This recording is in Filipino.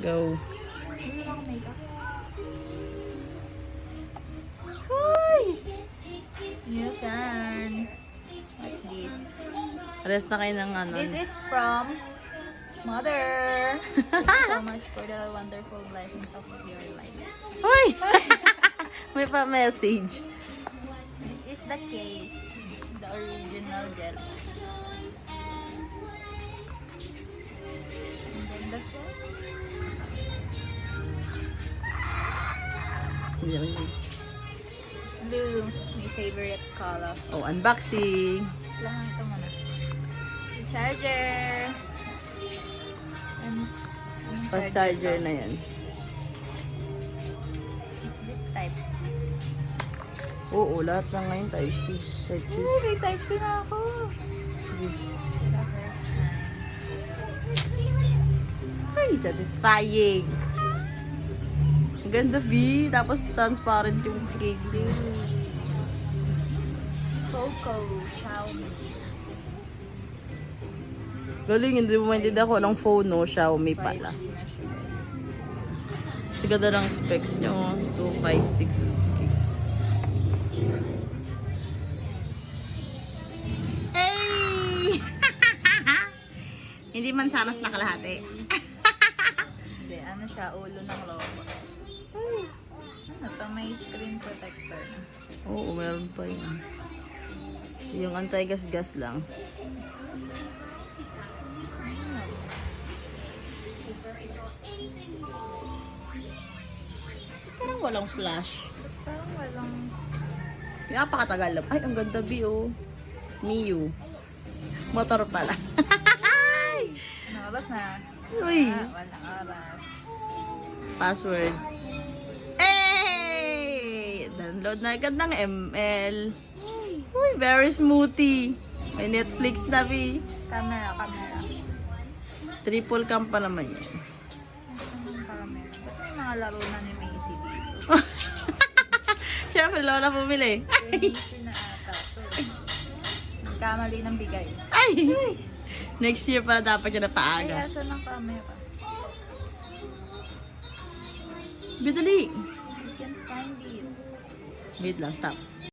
Go. Hindi lang ako makeup. Hoy! New fan. What's this? Rest na kayo ng ano. This is from Mother. Thank you so much for the wonderful blessings of your life. Hoy! May pa-message. This is the case. The original gel. And then the phone. Blue. My favorite color. Oh, unboxing. Lang ito muna. The charger. And Fast charger na yan. Is this type C? Oo, lahat na ngayon Type C. Type C. Ay, may type C na ako. Sige. For the first time. Ay, satisfying. Ang ganda, B. Tapos transparent yung case. Coco Xiaomi. Galing, hindi mo maintindihan ako ng phone, no? Xiaomi pala. 5G na siya, guys. Kasi ganda ng specs nyo. 256. Hey! Hindi man sanas nakalahati. Hindi, ano siya, ulo ng lobo. Ano to, may screen protector na. Oo, meron pa yun. Yung anti-gas-gas lang. Parang walang flash. Parang walang... Yung napakatagal lang. Ay, ang ganda, B, oh. Miu. Motor pala. Nakabas na. Uy! Walang abas. Password. Hey! Download na agad ng ML. Uy, very smoothy. May Netflix na, B. Camera. Triple cam pa naman yan. Anong camera? Ba't may mga laro na ni Macy dito? Siyempre, lola bumili. Macy na ata to. Nagkamali ng bigay. Ay! Next year pala dapat yun na Ay, paaga. asa ng camera? Bidali. You can find it. Wait lang, stop.